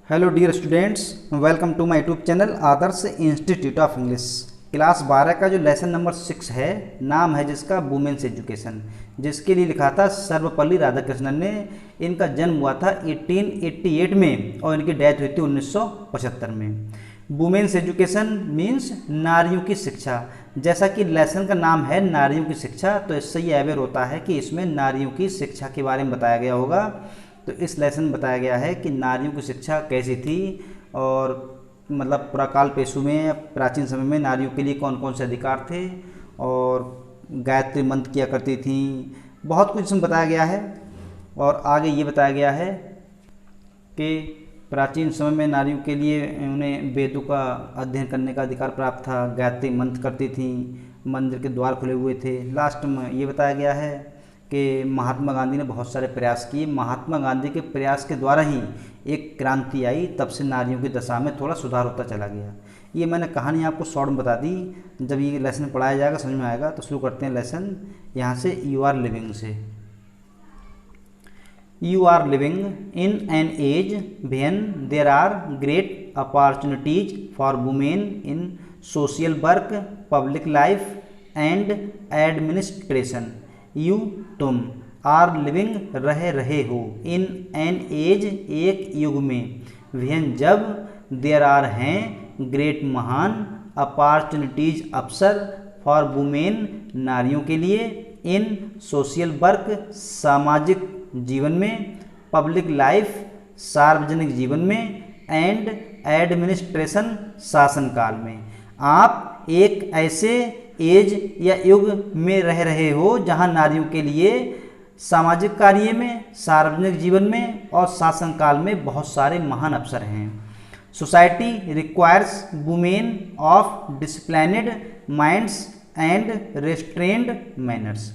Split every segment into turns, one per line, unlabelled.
Hello dear students, welcome to my YouTube channel Adarsh institute of English. Class 12 का जो lesson number 6 है, नाम है जिसका वुमेन्स एजुकेशन, जिसके लिए लिखा था सर्वपल्ली राधाकृष्णन ने। इनका जन्म हुआ था 1888 में और इनकी डेथ हुई थी 1975 में। वुमेन्स एजुकेशन मीन्स नारियों की शिक्षा। जैसा कि लेसन का नाम है नारियों की शिक्षा, तो इससे ये अवेयर होता है कि इसमें नारियों की शिक्षा के बारे में बताया गया होगा। तो इस लेसन में बताया गया है कि नारियों की शिक्षा कैसी थी और मतलब पुराकाल पेशु में प्राचीन समय में नारियों के लिए कौन कौन से अधिकार थे और गायत्री मंत्र किया करती थी। बहुत कुछ इसमें बताया गया है। और आगे ये बताया गया है कि प्राचीन समय में नारियों के लिए उन्हें वेदों का अध्ययन करने का अधिकार प्राप्त था, गायत्री मंत्र करती थी, मंदिर के द्वार खुले हुए थे। लास्ट में ये बताया गया है कि महात्मा गांधी ने बहुत सारे प्रयास किए। महात्मा गांधी के प्रयास के द्वारा ही एक क्रांति आई, तब से नारियों की दशा में थोड़ा सुधार होता चला गया। ये मैंने कहानी आपको शॉर्ट में बता दी। जब ये लेसन पढ़ाया जाएगा समझ में आएगा। तो शुरू करते हैं लेसन यहाँ से। यू आर लिविंग से। You are living in an age when there are great opportunities for women in social work, public life and administration. You तुम आर लिविंग रह रहे हो इन एन एज एक युग में, व्हेन जब देयर आर हैं ग्रेट महान अपॉर्चुनिटीज अवसर फॉर वुमेन नारियों के लिए, इन सोशल वर्क सामाजिक जीवन में, पब्लिक लाइफ सार्वजनिक जीवन में, एंड एडमिनिस्ट्रेशन शासन काल में। आप एक ऐसे एज या युग में रह रहे हो जहां नारियों के लिए सामाजिक कार्य में, सार्वजनिक जीवन में और शासन काल में बहुत सारे महान अवसर हैं। Society requires women of disciplined minds and restrained manners.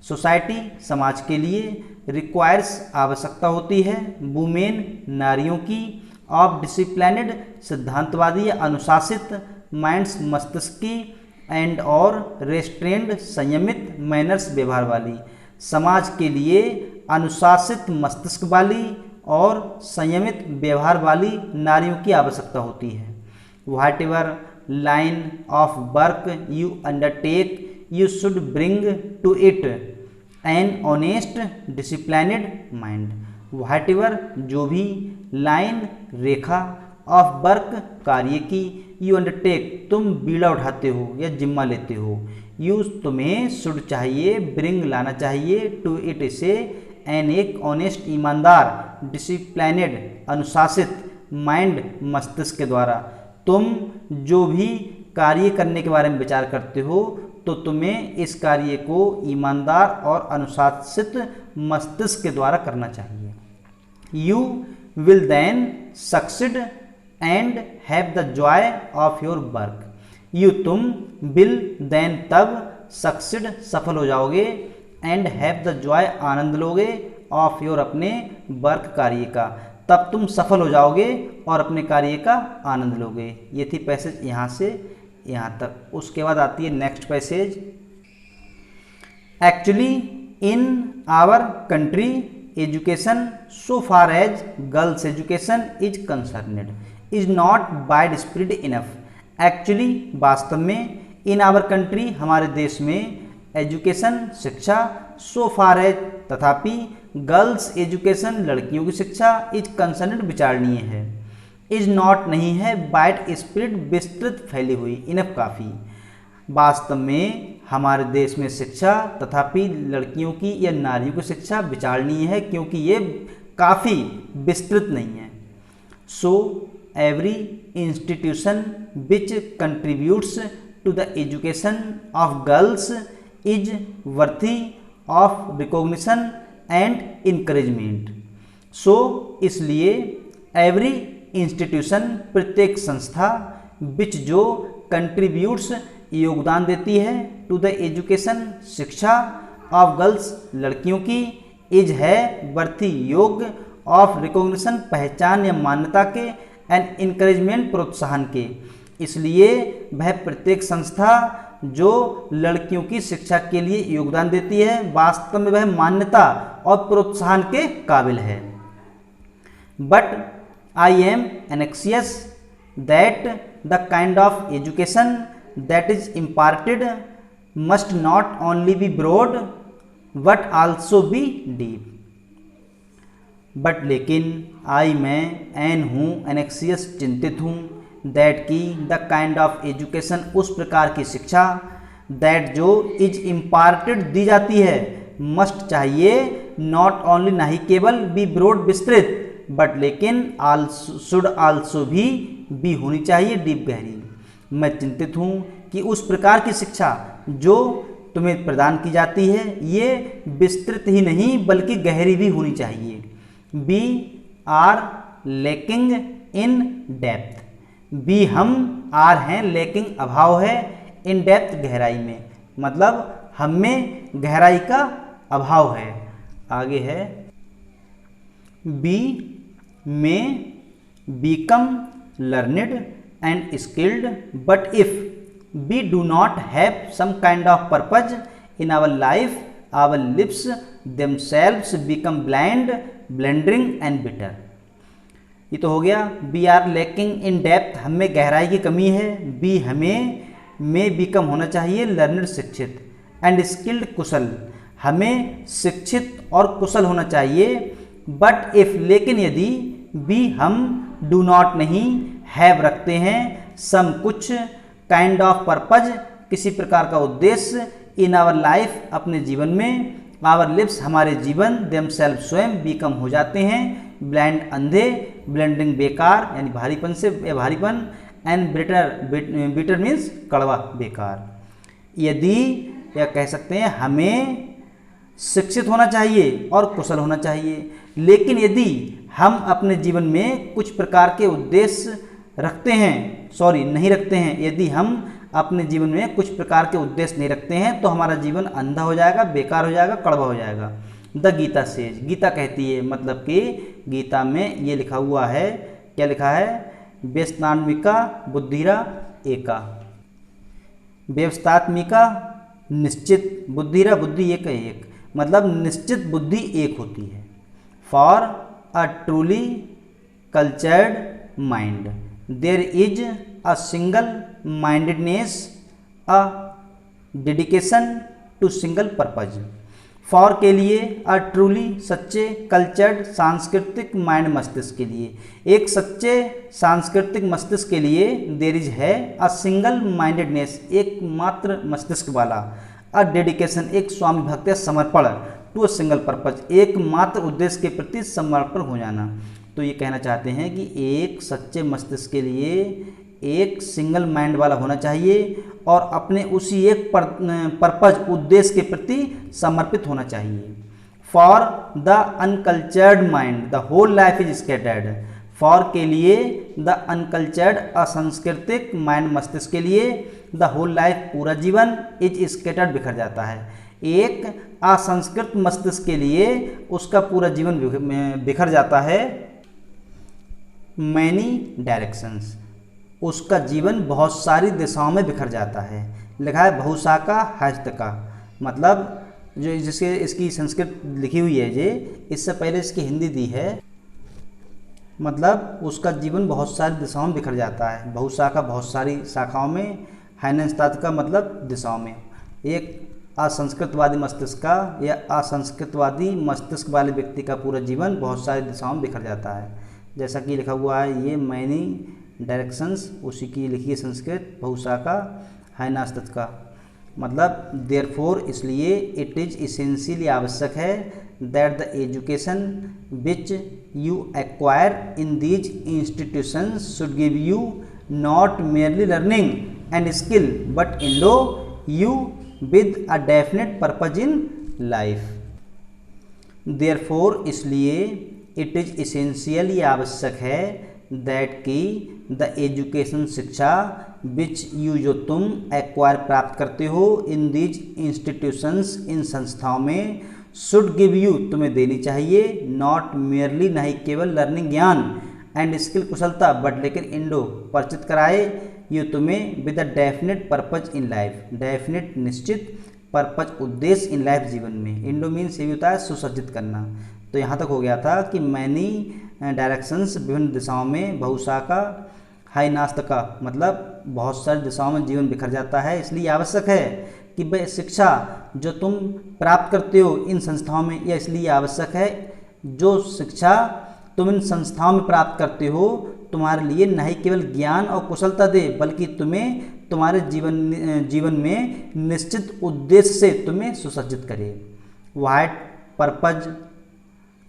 Society समाज के लिए रिक्वायर्स आवश्यकता होती है वुमेन नारियों की, ऑफ डिसिप्लिनेड सिद्धांतवादी या अनुशासित, माइंड्स मस्तिष्क की, एंड और रेस्ट्रेंड संयमित, मैनर्स व्यवहार वाली। समाज के लिए अनुशासित मस्तिष्क वाली और संयमित व्यवहार वाली नारियों की आवश्यकता होती है। Whatever line of work you undertake you should bring to it an honest disciplined mind. Whatever जो भी लाइन रेखा ऑफ वर्क कार्य की, यू अंडरटेक तुम बीड़ा उठाते हो या जिम्मा लेते हो, यू तुम्हें शुड चाहिए, ब्रिंग लाना चाहिए, टू इट इसे, एन एक ऑनेस्ट ईमानदार, डिसिप्लिनेड अनुशासित, माइंड मस्तिष्क के द्वारा। तुम जो भी कार्य करने के बारे में विचार करते हो तो तुम्हें इस कार्य को ईमानदार और अनुशासित मस्तिष्क के द्वारा करना चाहिए। You will then succeed and have the joy of your work. You तुम विल देन तब सक्सीड सफल हो जाओगे, एंड हैव द जॉय आनंद लोगे, ऑफ योर अपने वर्क कार्य का, तब तुम सफल हो जाओगे और अपने कार्य का आनंद लोगे। ये थी पैसेज यहाँ से यहाँ तक। उसके बाद आती है next passage. Actually in our country education so far as girls education is concerned is not widespread enough. Actually वास्तव में, इन आवर कंट्री हमारे देश में, एजुकेशन शिक्षा, सो फार एज तथापि, गर्ल्स एजुकेशन लड़कियों की शिक्षा, इज कंसर्नेड विचारणीय है, इज नॉट नहीं है, वाइड स्प्रेड विस्तृत फैली हुई, इनफ काफ़ी। वास्तव में हमारे देश में शिक्षा तथापि लड़कियों की या नारियों की शिक्षा विचारणीय है क्योंकि ये काफ़ी विस्तृत नहीं है। So every institution which contributes to the education of girls is worthy of recognition and encouragement. So इसलिए एवरी इंस्टीट्यूशन प्रत्येक संस्था, विच जो कंट्रीब्यूट्स योगदान देती है, टू द एजुकेशन शिक्षा, ऑफ गर्ल्स लड़कियों की, इज है वर्थी योग्य, ऑफ रिकॉग्निशन पहचान या मान्यता के, एंड इनकरेजमेंट प्रोत्साहन के। इसलिए वह प्रत्येक संस्था जो लड़कियों की शिक्षा के लिए योगदान देती है वास्तव में वह मान्यता और प्रोत्साहन के काबिल है। But I am anxious that the kind of education that is imparted must not only be broad but also be deep. But लेकिन आई मैं एन हूँ एनेक्सियस चिंतित हूँ दैट की द काइंड ऑफ एजुकेशन उस प्रकार की शिक्षा दैट जो इज इम्पार्टेड दी जाती है मस्ट चाहिए नॉट ओनली नहीं केवल बी ब्रॉड विस्तृत बट लेकिन शुड आल्सो भी होनी चाहिए डीप गहरी। मैं चिंतित हूँ कि उस प्रकार की शिक्षा जो तुम्हें प्रदान की जाती है ये विस्तृत ही नहीं बल्कि गहरी भी होनी चाहिए। We are lacking in depth. We हम आर हैं लैकिंग अभाव है इन डेप्थ गहराई में, मतलब हम में गहराई का अभाव है। आगे है we may become learned and skilled but if we do not have some kind of purpose in our life our lips themselves become blind blundering and bitter। ये तो हो गया we are lacking in depth, हमें गहराई की कमी है। B हमें में बीकम होना चाहिए लर्नड शिक्षित एंड स्किल्ड कुशल, हमें शिक्षित और कुशल होना चाहिए। बट इफ लेकिन यदि बी हम डू नॉट नहीं हैव रखते हैं सम कुछ काइंड ऑफ पर्पज किसी प्रकार का उद्देश्य इन आवर लाइफ अपने जीवन में आवर लिप्स हमारे जीवन देम सेल्फ स्वयं बीकम हो जाते हैं ब्लाइंड अंधे ब्लेंडिंग बेकार यानी भारीपन से भारीपन एंड बिटर मीन्स कड़वा बेकार। यदि या कह सकते हैं हमें शिक्षित होना चाहिए और कुशल होना चाहिए, लेकिन यदि हम अपने जीवन में कुछ प्रकार के उद्देश्य नहीं रखते हैं, यदि हम अपने जीवन में कुछ प्रकार के उद्देश्य नहीं रखते हैं तो हमारा जीवन अंधा हो जाएगा, बेकार हो जाएगा, कड़वा हो जाएगा। द गीता सेज, गीता कहती है, मतलब कि गीता में ये लिखा हुआ है, क्या लिखा है, व्यस्तात्मिका बुद्धिरा एका, व्यवस्थात्मिका निश्चित बुद्धिरा बुद्धि एक है एक, मतलब निश्चित बुद्धि एक होती है। For a truly cultured mind there is a single mindedness a dedication to single purpose. For के लिए अ ट्रूली सच्चे कल्चर्ड सांस्कृतिक माइंड मस्तिष्क के लिए, एक सच्चे सांस्कृतिक मस्तिष्क के लिए देयर इज है अ सिंगल माइंडेडनेस एक मात्र मस्तिष्क वाला, अ डेडिकेशन एक स्वामी भक्त समर्पण, टू अ सिंगल पर्पज एक मात्र उद्देश्य के प्रति समर्पण हो जाना। तो ये कहना चाहते हैं कि एक सच्चे मस्तिष्क के लिए एक सिंगल माइंड वाला होना चाहिए और अपने उसी एक पर्पज उद्देश्य के प्रति समर्पित होना चाहिए। For the uncultured mind the whole life is scattered. For के लिए द अनकल्चर्ड असंस्कृतिक माइंड मस्तिष्क के लिए द होल लाइफ पूरा जीवन इज स्कैटर्ड बिखर जाता है। एक असंस्कृत मस्तिष्क के लिए उसका पूरा जीवन बिखर जाता है। मैनी डायरेक्शंस उसका जीवन बहुत सारी दिशाओं में बिखर जाता है। लिखा है बहुशाखा हस्तका, मतलब जो जिसके इसकी संस्कृत लिखी हुई है ये, इससे पहले इसकी हिंदी दी है, मतलब उसका जीवन बहुत सारी दिशाओं में बिखर जाता है। बहुशाखा बहुत सारी शाखाओं में, हैनस्तात का मतलब दिशाओं में। एक असंस्कृतवादी मस्तिष्क का या असंस्कृतवादी मस्तिष्क वाले व्यक्ति का पूरा जीवन बहुत सारी दिशाओं में बिखर जाता है। जैसा कि लिखा हुआ है ये मैनी डायरेक्शंस, उसी की लिखी है संस्कृत बहुशाखा हैनास्तत का, मतलब देयरफॉर इसलिए इट इज़ इसेंशियली आवश्यक है that the education which you acquire in these institutions should give you not merely learning and skill but Indo you with a definite purpose in life. Therefore इसलिए it is essentially आवश्यक है that की the education शिक्षा which you जो तुम acquire प्राप्त करते हो इन दीज इंस्टीट्यूशंस इन संस्थाओं में शुड गिव यू तुम्हें देनी चाहिए नॉट मेयरली नहीं केवल लर्निंग ज्ञान एंड स्किल कुशलता बट लेकिन इंडो परिचित कराए यू तुम्हें with a definite purpose in life, definite निश्चित पर्पज उद्देश्य इन लाइफ जीवन में। इंडो मीन्स ये भी होता है सुसज्जित करना। तो यहाँ तक हो गया था कि मैनी डायरेक्शंस विभिन्न दिशाओं में, बहुशाखा हाई नास्त का मतलब बहुत सारी दिशाओं में जीवन बिखर जाता है, इसलिए आवश्यक है कि वह शिक्षा जो तुम प्राप्त करते हो इन संस्थाओं में, यह इसलिए आवश्यक है जो शिक्षा तुम इन संस्थाओं में प्राप्त करते हो तुम्हारे लिए न ही केवल ज्ञान और कुशलता दे बल्कि तुम्हें तुम्हारे जीवन में निश्चित उद्देश्य से तुम्हें सुसज्जित करे।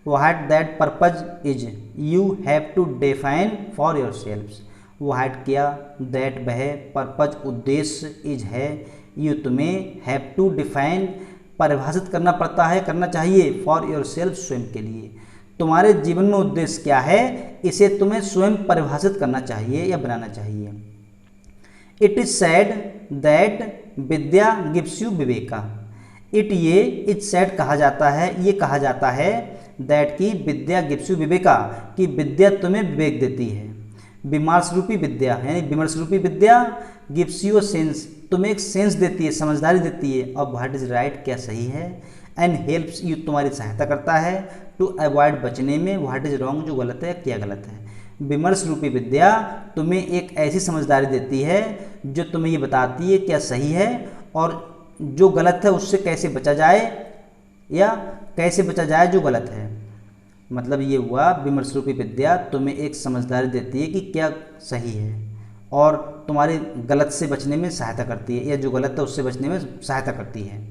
What that purpose is you have to define for yourselves. What क्या, दैट वह, पर्पज उद्देश्य, इज है, यू तुम्हें, हैव टू डिफाइन परिभाषित करना पड़ता है, करना चाहिए, फॉर योर सेल्फ स्वयं के लिए। तुम्हारे जीवन में उद्देश्य क्या है इसे तुम्हें स्वयं परिभाषित करना चाहिए या बनाना चाहिए। It is sad that Vidya gives you Viveka. It sad कहा जाता है, ये कहा जाता है दैट की विद्या गिव्स यू विवेका, कि विद्या तुम्हें विवेक देती है। विमर्श रूपी विद्या यानी विमर्श रूपी विद्या गिव्स यू अ सेंस, तुम्हें एक सेंस देती है, समझदारी देती है, और व्हाट इज राइट क्या सही है, एंड हेल्प्स यू तुम्हारी सहायता करता है, टू अवॉइड बचने में, व्हाट इज रॉन्ग जो गलत है क्या गलत है। विमर्श रूपी विद्या तुम्हें एक ऐसी समझदारी देती है जो तुम्हें ये बताती है क्या सही है और जो गलत है उससे कैसे बचा जाए या कैसे बचा जाए जो गलत है। मतलब ये हुआ विमर्श रूपी विद्या तुम्हें एक समझदारी देती है कि क्या सही है और तुम्हारे गलत से बचने में सहायता करती है या जो गलत है उससे बचने में सहायता करती है।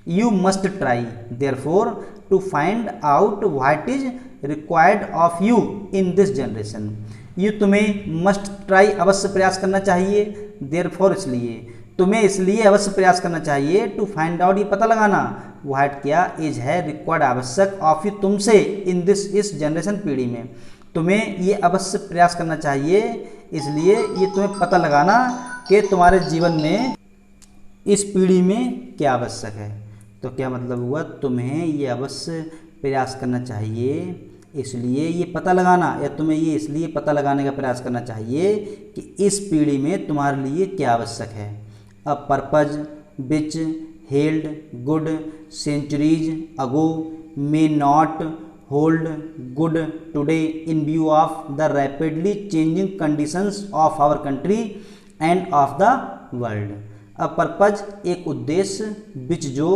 You must try therefore to find out what is required of you in this generation. You तुम्हें मस्ट ट्राई अवश्य प्रयास करना चाहिए, देयरफॉर इसलिए, तुम्हें इसलिए अवश्य प्रयास करना चाहिए, टू फाइंड आउट ये पता लगाना, व्हाट क्या, इज है, रिक्वायर्ड आवश्यक, ऑफ यू तुमसे, इन दिस इस जनरेशन पीढ़ी में, तुम्हें ये अवश्य प्रयास करना चाहिए, इसलिए ये तुम्हें पता लगाना कि तुम्हारे जीवन में इस पीढ़ी में क्या आवश्यक है। तो क्या मतलब हुआ, तुम्हें ये अवश्य प्रयास करना चाहिए इसलिए ये पता लगाना, या तुम्हें ये इसलिए पता लगाने का प्रयास करना चाहिए कि इस पीढ़ी में तुम्हारे लिए क्या आवश्यक है। A purpose which held good centuries ago may not hold good today in view of the rapidly changing conditions of our country and of the world. A purpose एक उद्देश्य, विच जो,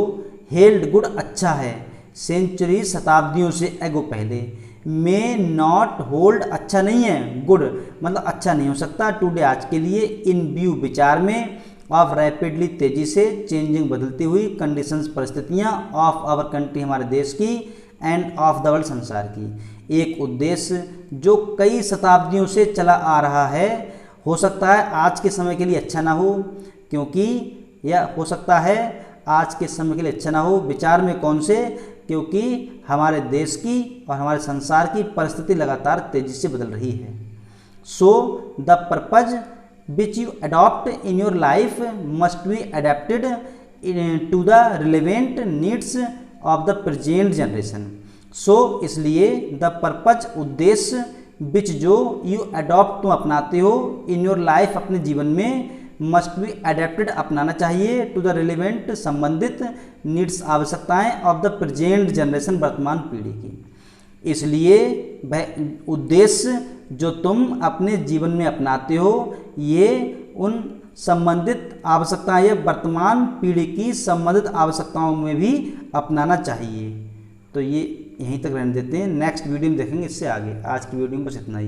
हेल्ड गुड अच्छा है, सेंचुरी शताब्दियों से एगो पहले, मे not hold अच्छा नहीं है, गुड मतलब अच्छा नहीं हो सकता, टुडे आज के लिए, इन व्यू विचार में, ऑफ रैपिडली तेजी से, चेंजिंग बदलती हुई, कंडीशंस परिस्थितियाँ, ऑफ आवर कंट्री हमारे देश की, एंड ऑफ द वर्ल्ड संसार की। एक उद्देश्य जो कई शताब्दियों से चला आ रहा है, हो सकता है आज के समय के लिए अच्छा ना हो क्योंकि, या हो सकता है आज के समय के लिए अच्छा ना हो, विचार में कौन से, क्योंकि हमारे देश की और हमारे संसार की परिस्थिति लगातार तेजी से बदल रही है। So the purpose which you adopt in your life must be adapted to the relevant needs of the present generation. So इसलिए द पर्पज उद्देश्य, विच जो, यू अडॉप्ट तुम अपनाते हो, इन योर लाइफ अपने जीवन में, मस्ट बी अडेप्टेड अपनाना चाहिए, टू द रिलेवेंट संबंधित, नीड्स आवश्यकताएं, ऑफ द प्रेजेंट जनरेशन वर्तमान पीढ़ी की। इसलिए वह उद्देश्य जो तुम अपने जीवन में अपनाते हो ये उन संबंधित आवश्यकताएं या वर्तमान पीढ़ी की संबंधित आवश्यकताओं में भी अपनाना चाहिए। तो ये यहीं तक रहने देते हैं, नेक्स्ट वीडियो में देखेंगे इससे आगे। आज की वीडियो में बस इतना ही।